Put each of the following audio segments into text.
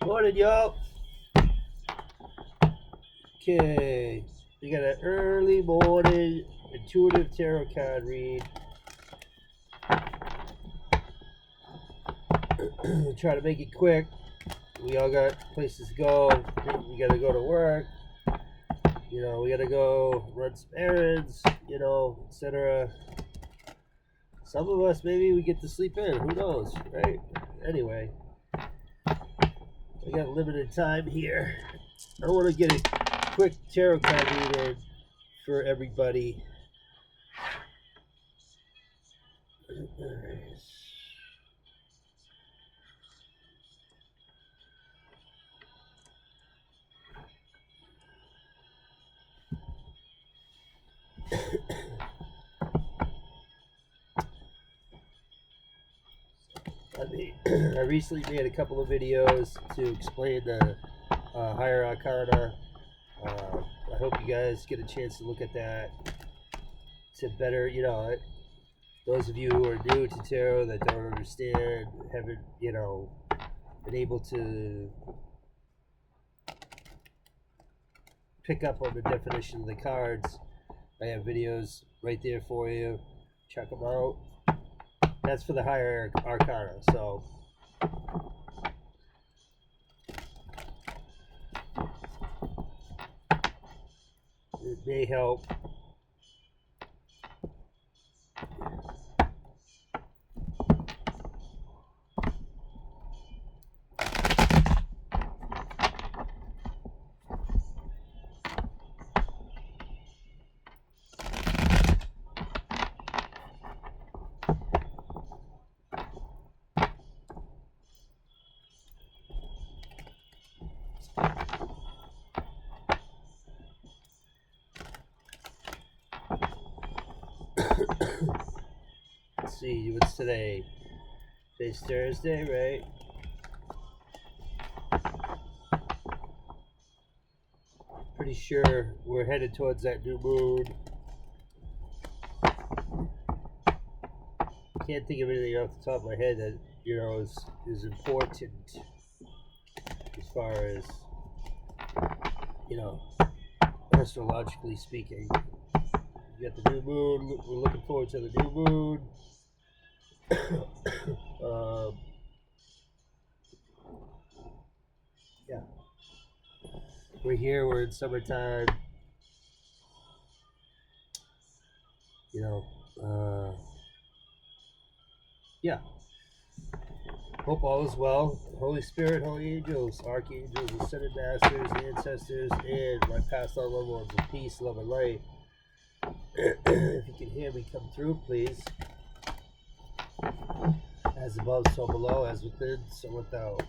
Morning, y'all. Okay, we got an early morning intuitive tarot card read. Try to make it quick. We all got places to go. We got to go to work. You know, we got to go run some errands. You know, etc. Some of us maybe we get to sleep in. Who knows, right? Anyway, I got limited time here. I want to get a quick tarot card reading for everybody. I recently made a couple of videos to explain the higher arcana. I hope you guys get a chance to look at that to better, you know, those of you who are new to tarot that don't understand, haven't, you know, been able to pick up on the definition of the cards. I have videos right there for you. Check them out. That's for the higher arcana, so it may help. Let's see, what's today? Today's Thursday, right? Pretty sure we're headed towards that new moon. Can't think of anything off the top of my head that, you know, is important as far as, you know, astrologically speaking. You got the new moon. We're looking forward to the new moon. Yeah. We're here. We're in summertime. You know, yeah. Hope all is well. Holy Spirit, holy angels, archangels, ascended masters, ancestors, and my past on loved ones of peace, love, and light. If you can hear me come through, please. As above, so below, as within, so without.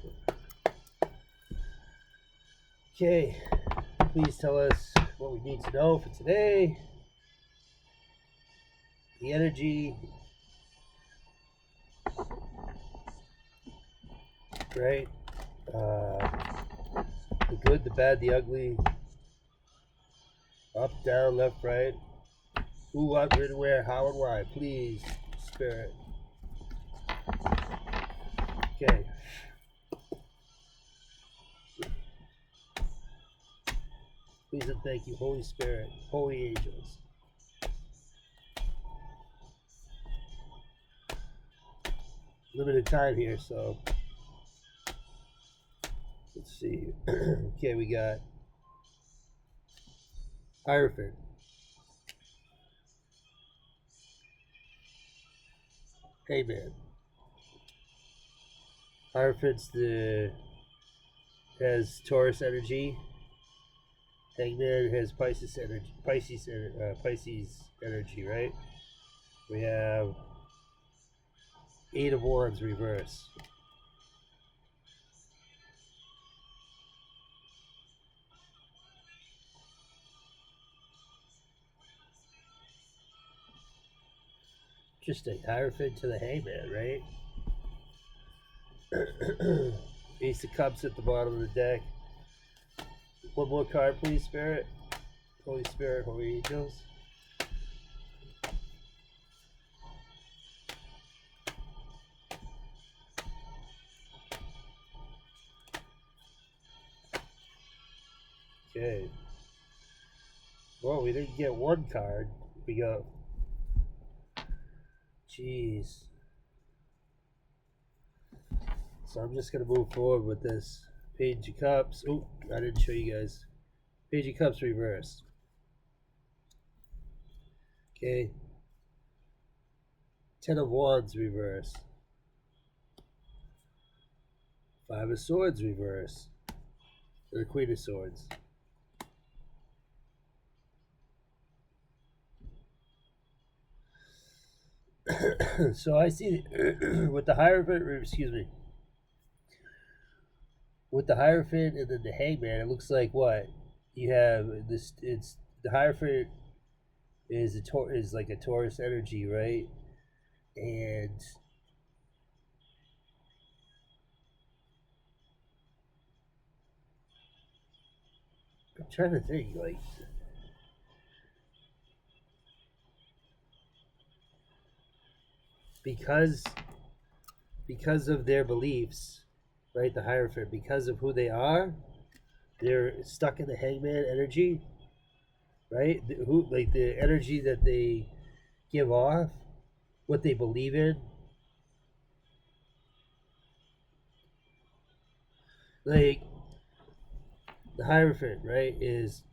Okay, please tell us what we need to know for today. The energy, right? The good, the bad, the ugly. Up, down, left, right. Who, what, when, where, how, and why. Please, Spirit. Okay. Please and thank you, Holy Spirit, holy angels. Limited time here, so let's see. Okay, we got Hierophant. Hanged Man. Hierophant's has Taurus energy. Hanged Man has Pisces energy. Pisces energy, right? We have Eight of Wands reverse. Interesting. Hierophant to the Hanged Man, right? Ace of Cups at the bottom of the deck. One more card, please, Spirit. Holy Spirit, holy angels. Okay. Well, we didn't get one card. We got. Jeez. So I'm just gonna move forward with this. Page of Cups. Oh, I didn't show you guys. Page of Cups reversed. Okay. Ten of Wands reversed. Five of Swords reversed. And the Queen of Swords. So I see with the Hierophant, excuse me, with the Hierophant and then the Hangman, it looks like what you have this. It's the Hierophant is like a Taurus energy, right? And I'm trying to think, like, because of their beliefs, right? The Hierophant, because of who they are, they're stuck in the Hangman energy, right? Who like the energy that they give off, what they believe in. Like the Hierophant, right, is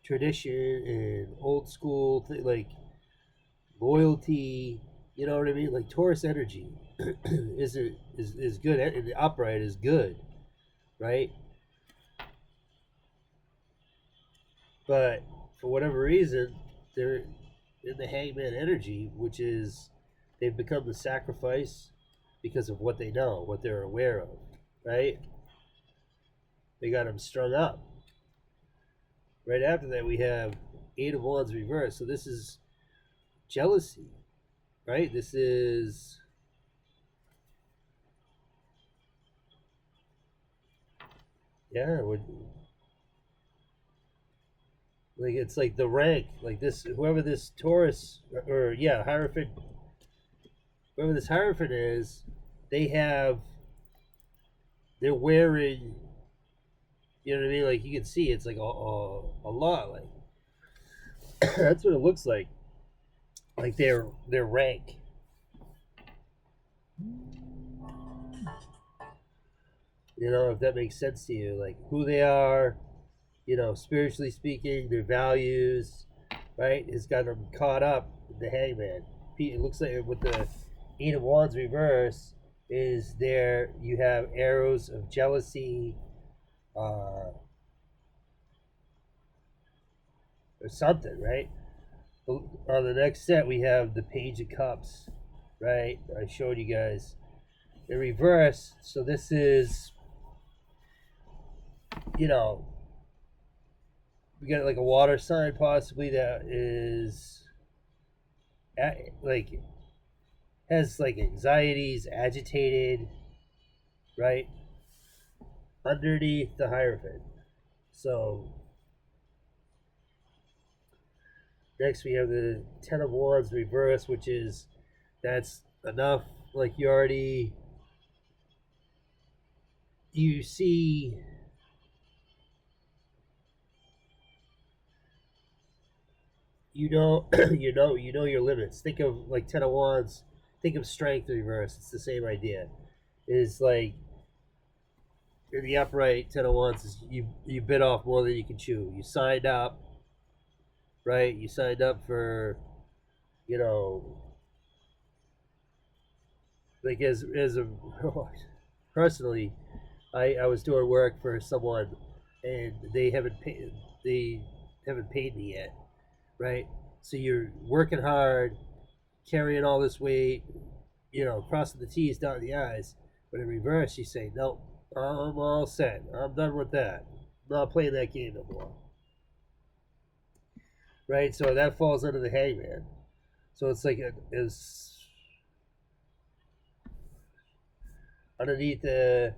tradition and old school, like loyalty. You know what I mean? Like Taurus energy is good, and the upright is good, right? But for whatever reason, they're in the Hangman energy, which is they've become the sacrifice because of what they know, what they're aware of, right? They got them strung up. Right after that, we have Eight of Wands reversed. So this is jealousy, right? This is yeah, like it's like the rank, like this whoever this Taurus or yeah Hierophant, whoever this Hierophant is, they have they're wearing, you know what I mean? Like you can see, it's like a lot. Like that's what it looks like. Like their rank. You know, if that makes sense to you, like who they are, you know, spiritually speaking, their values, right? Has got them caught up in the Hangman. It looks like with the Eight of Wands reverse is there. You have arrows of jealousy, or something, right? On the next set, we have the Page of Cups, right? I showed you guys in reverse. So this is, you know, we got like a water sign possibly that is like has like anxieties, agitated, right? Underneath the Hierophant. So next we have the Ten of Wands reverse, which is that's enough. Like you already you see you know your limits. Think of like Ten of Wands. Think of Strength reverse. It's the same idea. Is like in the upright Ten of Wands is you bit off more than you can chew. You signed up, right? You signed up for, you know, like as a personally, I was doing work for someone, and they haven't paid me yet, right? So you're working hard, carrying all this weight, you know, crossing the T's, dotting the I's, but in reverse, you say, nope, I'm all set. I'm done with that. I'm not playing that game no more, right? So that falls under the Hangman. So it's like is underneath the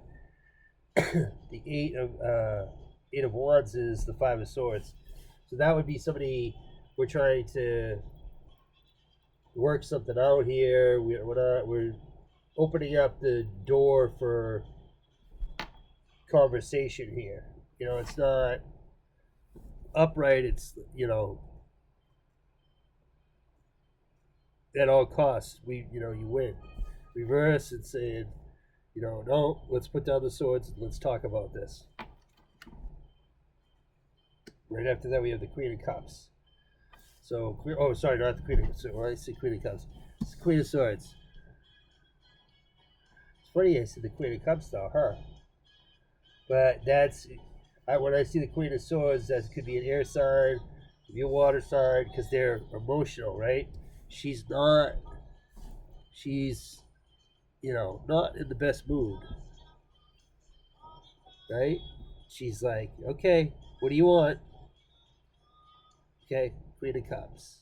Eight of Wands is the Five of Swords. So that would be somebody we're trying to work something out here. We're opening up the door for conversation here. You know, it's not. upright, it's, you know, at all costs, you win. Reverse, it's saying, you know, no, let's put down the swords and let's talk about this. Right after that, we have the Queen of Cups. So, oh, sorry, not the Queen of Cups. When I say Queen of Cups, it's the Queen of Swords. It's funny I said the Queen of Cups, though, her. But when I see the Queen of Swords, that could be an air sign, could be a water sign, because they're emotional, right? She's, you know, not in the best mood, right? She's like, okay, what do you want? Okay, Queen of Cups.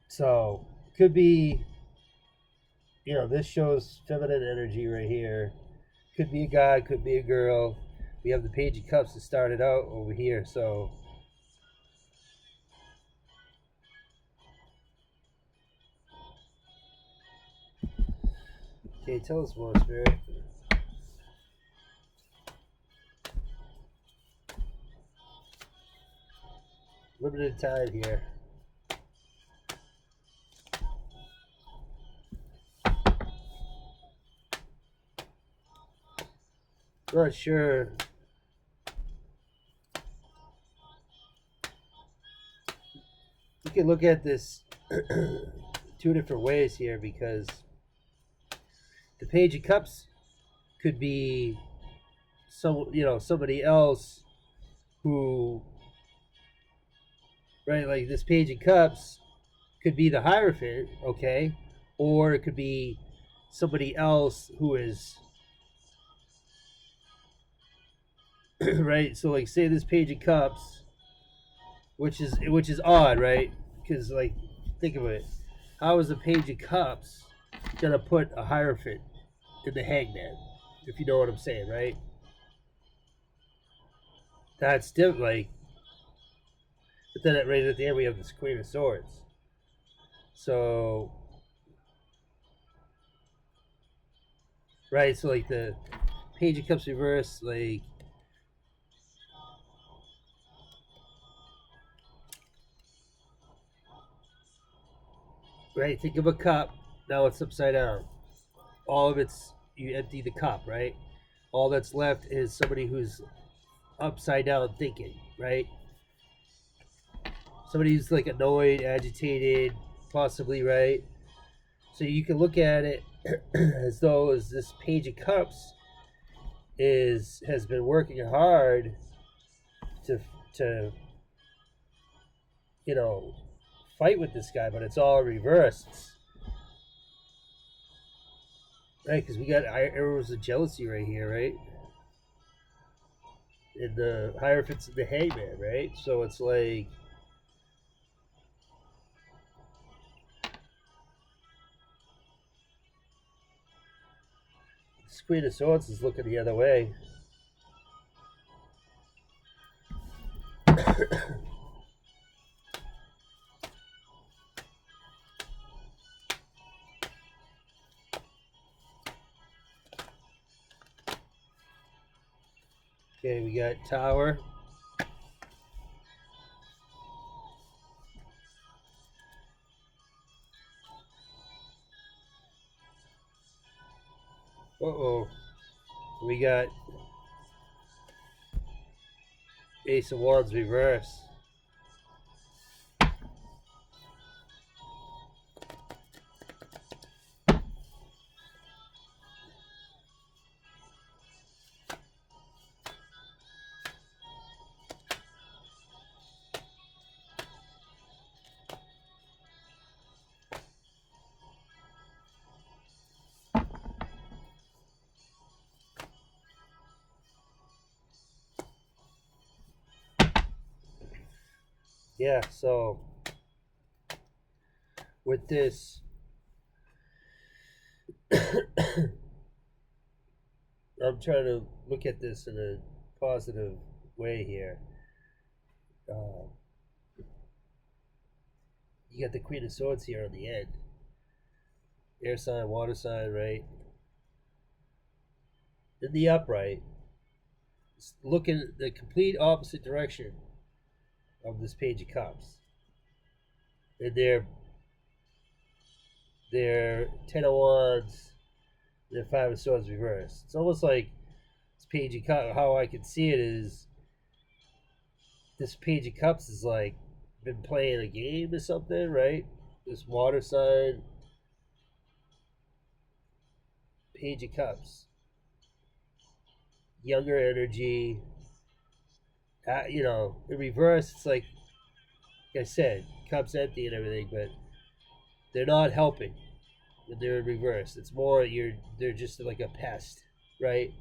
So, could be, you know, this shows feminine energy right here. Could be a guy, could be a girl. We have the Page of Cups to start it out over here, so. Okay, tell us more, Spirit. Limited time here. Not sure. You can look at this two different ways here, because the Page of Cups could be somebody else who, right, like this Page of Cups could be the Hierophant, okay, or it could be somebody else who is right. So like, say this Page of Cups, which is odd, right? Because, like, think of it. How is the Page of Cups gonna put a Hierophant in the Hangman? If you know what I'm saying, right? That's different. Like, but then right at the end we have this Queen of Swords. So, right. So like the Page of Cups reverse, like. Right, think of a cup. Now it's upside down. All of it's, you empty the cup, right? All that's left is somebody who's upside down thinking, right? Somebody who's like annoyed, agitated, possibly, right? So you can look at it as though as this Page of Cups has been working hard to you know, fight with this guy, but it's all reversed. Right, because we got arrows of jealousy right here, right? And the Hierophant's in the Hangman, right? So it's like, this Queen of Swords is looking the other way. Okay, we got Tower. Uh-oh. We got Ace of Wands reverse. Yeah, so with this, I'm trying to look at this in a positive way here. You got the Queen of Swords here on the end. Air sign, water sign, right? in the upright, looking the complete opposite direction of this Page of Cups. And they're Ten of Wands, they're Five of Swords reversed. It's almost like this Page of Cups. How I can see it is this Page of Cups is like been playing a game or something, right? This water sign, Page of Cups, younger energy. In reverse, it's like I said, cups empty and everything, but they're not helping when they're in reverse. It's more they're just like a pest, right?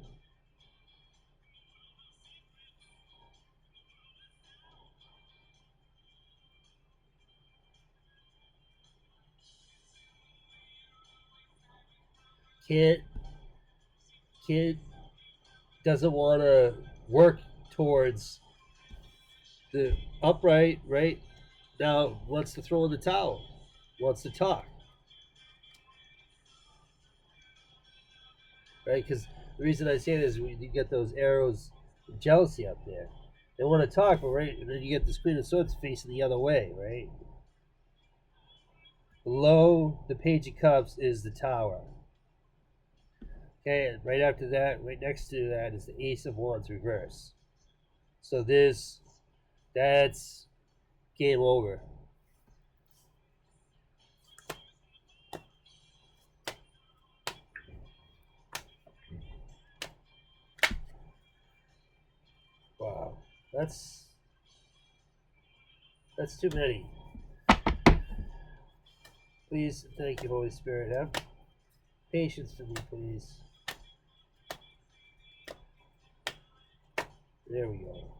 Kid kid doesn't want to work towards the upright, right? Now wants to throw in the towel, wants to talk, right? Because the reason I say this is you get those arrows of jealousy up there. They want to talk, but right, and then you get the Queen of Swords facing the other way, right? Below the Page of Cups is the Tower. Okay, and right after that, right next to that is the Ace of Wands reverse. So that's game over. Wow, that's too many. Please, thank you, Holy Spirit. Have patience for me, please. There we go.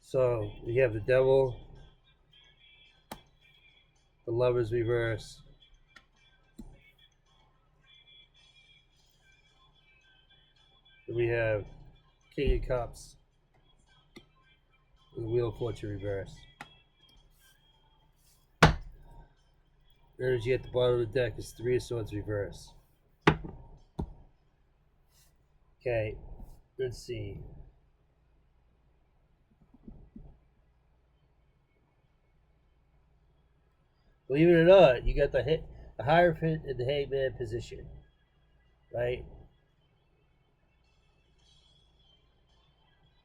So we have the Devil, the Lovers reverse, and we have King of Cups, and the Wheel of Fortune reverse. Energy at the bottom of the deck is Three of Swords reverse. Okay, let's see. Believe it or not, you got the Hierophant and the Hanged Man position, right?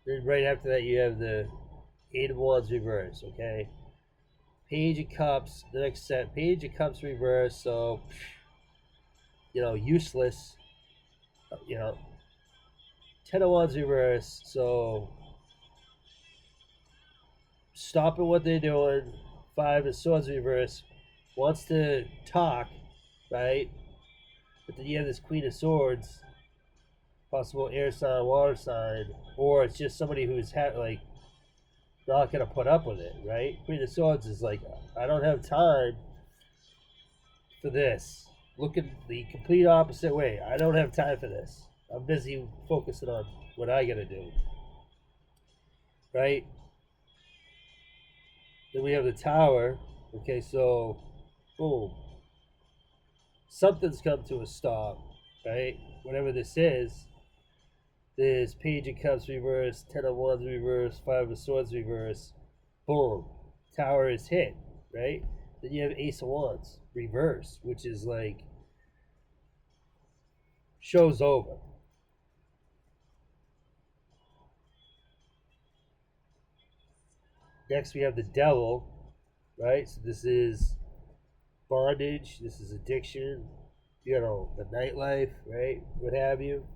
Then right after that, you have the Eight of Wands reverse, okay? Page of Cups, the next set, Page of Cups reverse, so, useless. You know, Ten of Wands reverse, so stopping what they're doing. Five of Swords reverse, wants to talk, right? But then you have this Queen of Swords, possible air sign, water sign, or it's just somebody who's not gonna put up with it, right? Queen of Swords is like, I don't have time for this. Looking the complete opposite way. I don't have time for this. I'm busy focusing on what I gotta do, right? Then we have the Tower. Okay, so boom, something's come to a stop, right? Whatever this is. There's Page of Cups reverse, Ten of Wands reverse, Five of Swords reverse. Boom, Tower is hit, right? Then you have Ace of Wands reverse, which is like show's over. Next we have the Devil, right? So this is bondage, this is addiction, the nightlife, right? What have you.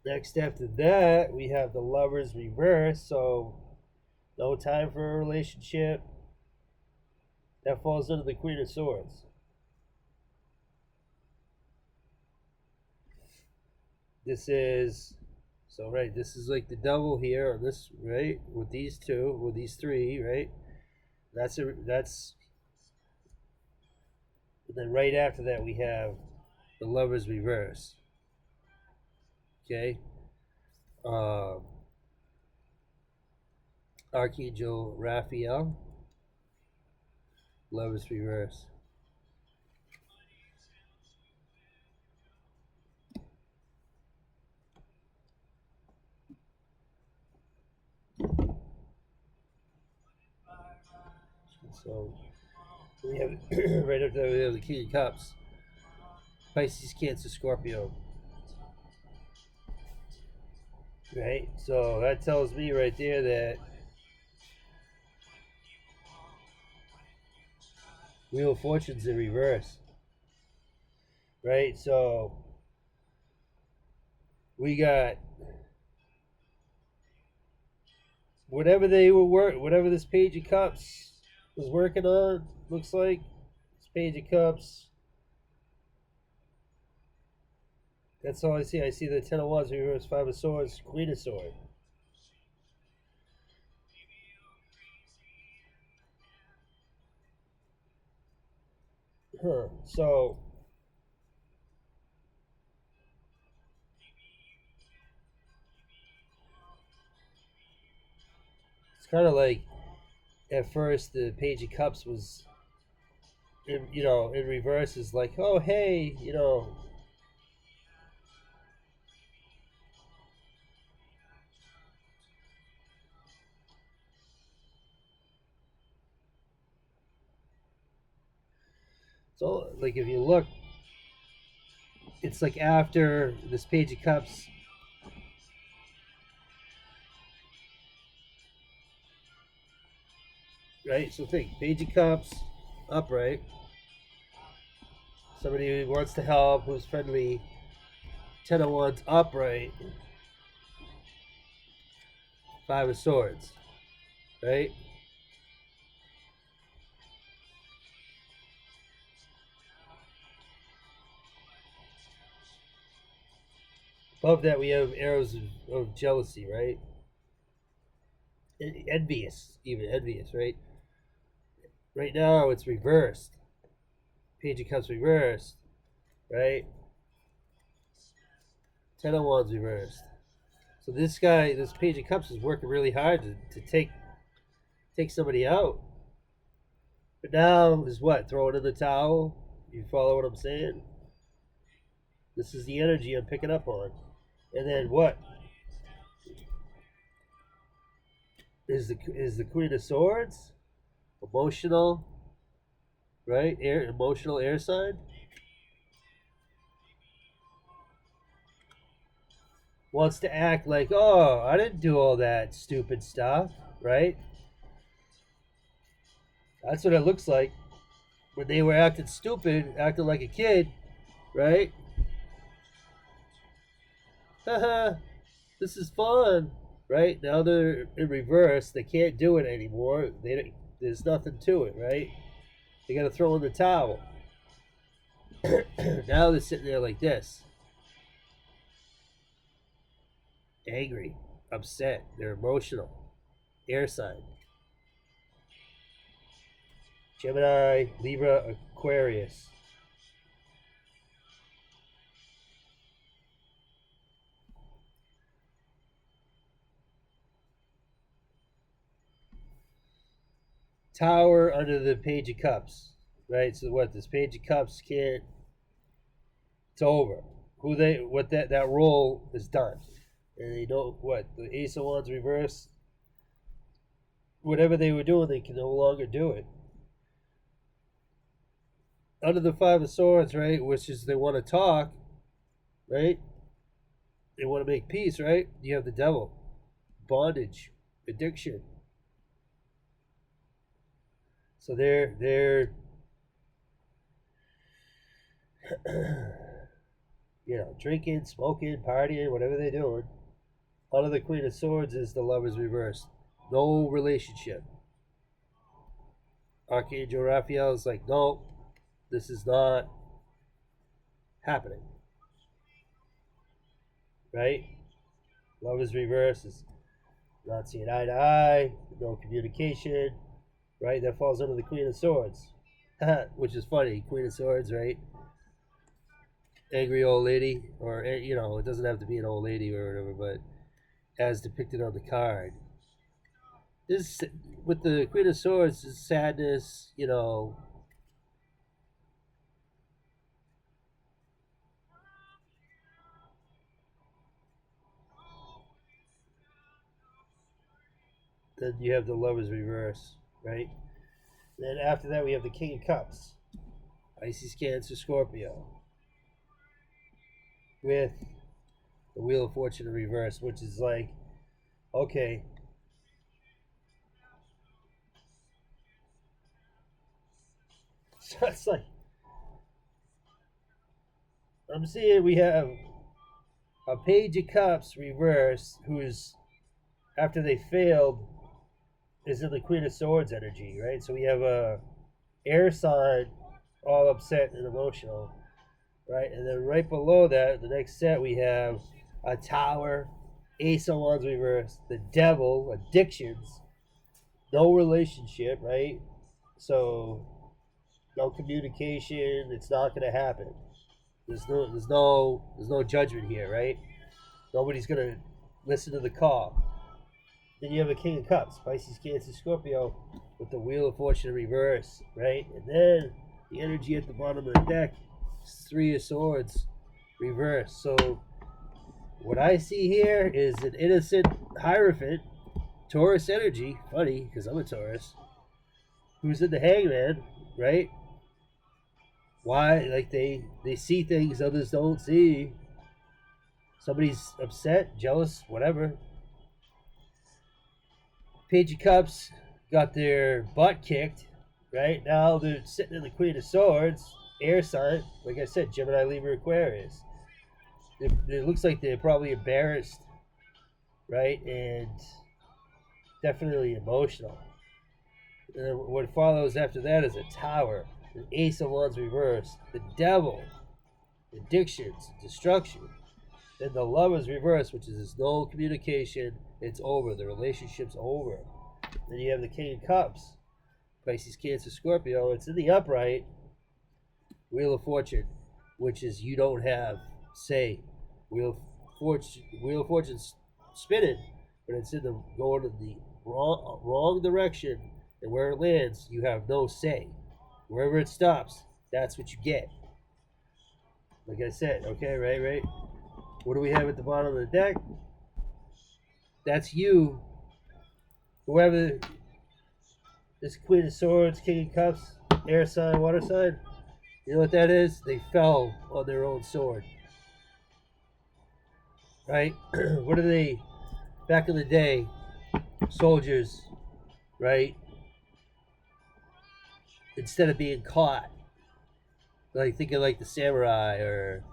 Next after that, we have the Lovers reverse, so no time for a relationship. That falls under the Queen of Swords. This is this is like the Devil here on this, right? With these three, right? That's and then right after that we have the Lovers reverse. Okay. Archangel Raphael, Lovers reverse. So we have right up there we have the King of Cups. Pisces, Cancer, Scorpio. Right? So that tells me right there that Wheel of Fortune's in reverse. Right? So we got whatever whatever this Page of Cups was working on, looks like. This Page of Cups. That's all I see. I see the Ten of Wands reverse, Five of Swords, Queen of Swords. Huh. So it's kind of like at first the Page of Cups was, in reverse is like, oh hey, so like if you look, it's like after this Page of Cups. Right, so think Page of Cups, upright. Somebody who wants to help, who's friendly. Ten of Wands, upright. Five of Swords, right? Above that, we have arrows of jealousy, right? Envious, even envious, right? Right now, it's reversed. Page of Cups reversed, right? Ten of Wands reversed. So this guy, this Page of Cups, is working really hard to take somebody out. But now is what? Throw it in the towel? You follow what I'm saying? This is the energy I'm picking up on. And then what? Is the Queen of Swords emotional, right? Emotional air sign wants to act like, oh, I didn't do all that stupid stuff, right? That's what it looks like when they were acting stupid, acting like a kid, right? Haha, this is fun, right? Now they're in reverse. They can't do it anymore. There's nothing to it, right? They got to throw in the towel. Now they're sitting there like this, angry, upset. They're emotional. Air sign. Gemini, Libra, Aquarius. Tower under the Page of Cups, right? So what? This Page of Cups can't. It's over. That role is done, and they know what the Ace of Wands reverse. Whatever they were doing, they can no longer do it. Under the Five of Swords, right? Which is they want to talk, right? They want to make peace, right? You have the Devil, bondage, addiction. So they're drinking, smoking, partying, whatever they're doing. Under the Queen of Swords is the Lovers reversed. No relationship. Archangel Raphael is like, no, this is not happening. Right? Lovers reversed is not seeing eye to eye, no communication. Right? That falls under the Queen of Swords. Which is funny. Queen of Swords, right? Angry old lady, or it doesn't have to be an old lady or whatever, but as depicted on the card. This with the Queen of Swords is sadness, Then you have the Lovers reverse, right? Then after that, we have the King of Cups, Pisces, Cancer, Scorpio, with the Wheel of Fortune in reverse, which is like, okay, so it's like, I'm seeing we have a Page of Cups reverse, who's, after they failed, is in the Queen of Swords energy, right? So we have a air sign all upset and emotional, right? And then right below that, the next set, we have a Tower, Ace of Wands reverse, the Devil, addictions, no relationship, right? So no communication. It's not going to happen. There's no judgment here, right? Nobody's going to listen to the call. Then you have a King of Cups, Pisces, Cancer, Scorpio, with the Wheel of Fortune in reverse, right? And then the energy at the bottom of the deck is Three of Swords reverse. So what I see here is an innocent Hierophant, Taurus energy, funny because I'm a Taurus, who's in the Hangman, right? Why? Like they see things others don't see. Somebody's upset, jealous, whatever. Page of Cups got their butt kicked, right? Now they're sitting in the Queen of Swords, air sign. Like I said, Gemini, Libra, Aquarius. It looks like they're probably embarrassed, right? And definitely emotional. And what follows after that is a Tower, an Ace of Wands reversed, the Devil, addictions, destruction. Then the Lovers reverse, which is no communication. It's over. The relationship's over. Then you have the King of Cups, Pisces, Cancer, Scorpio. It's in the upright. Wheel of Fortune, which is you don't have say. Wheel of Fortune's spinning, but it's in the going in the wrong direction, and where it lands, you have no say. Wherever it stops, that's what you get. Like I said, okay, right. What do we have at the bottom of the deck? That's you. Whoever this Queen of Swords, King of Cups, air sign, water sign. You know what that is? They fell on their own sword. Right? What are they? Back in the day, soldiers, right? Instead of being caught, like thinking like the samurai, or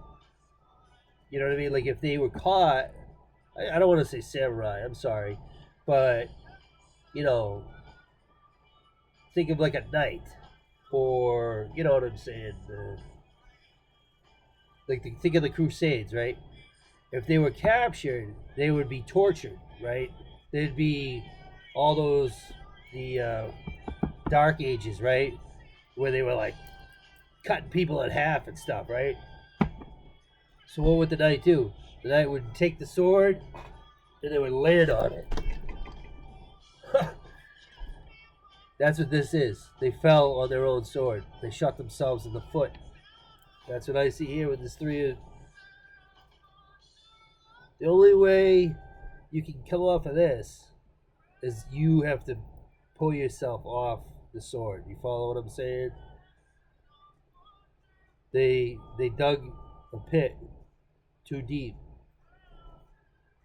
you know what I mean? Like if they were caught, I don't want to say samurai. I'm sorry, but you know, think of like a knight, or you know what I'm saying? Think of the Crusades, right? If they were captured, they would be tortured, right? There'd be all those the Dark Ages, right, where they were like cutting people in half and stuff, right? So what would the knight do? The knight would take the sword and they would land on it. That's what this is. They fell on their own sword. They shot themselves in the foot. That's what I see here with this three. The only way you can come off of this is you have to pull yourself off the sword. You follow what I'm saying? They dug a pit too deep.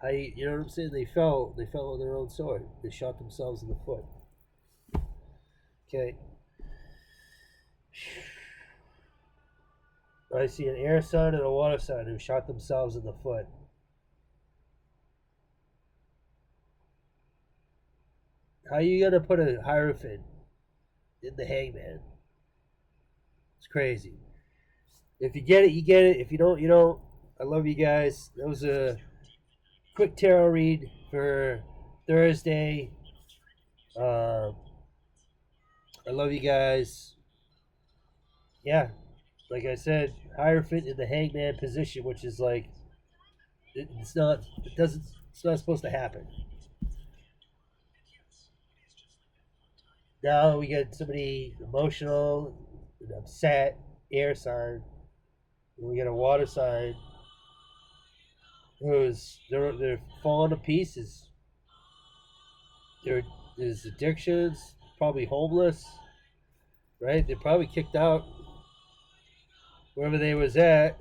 You know what I'm saying? They fell on their own sword. They shot themselves in the foot. Okay. I see an air sign and a water sign who shot themselves in the foot. How you gonna put a Hierophant in the Hangman? It's crazy. If you get it, you get it. If you don't, you don't. I love you guys. That was a quick tarot read for Thursday. I love you guys. Yeah, like I said, Hierophant in the Hangman position, which is like it's not supposed to happen. Now we get somebody emotional and upset, air sign. And we get a water sign who's they're falling to pieces. There's addictions, probably homeless. right? They're probably kicked out wherever they was at.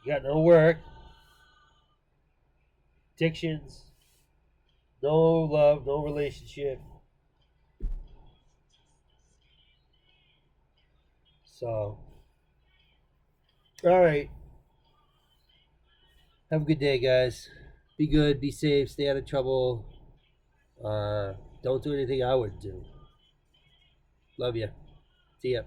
Got no work, addictions, no love, no relationship. So, all right. Have a good day, guys. Be good, be safe, stay out of trouble. Don't do anything I would do. Love you. See ya.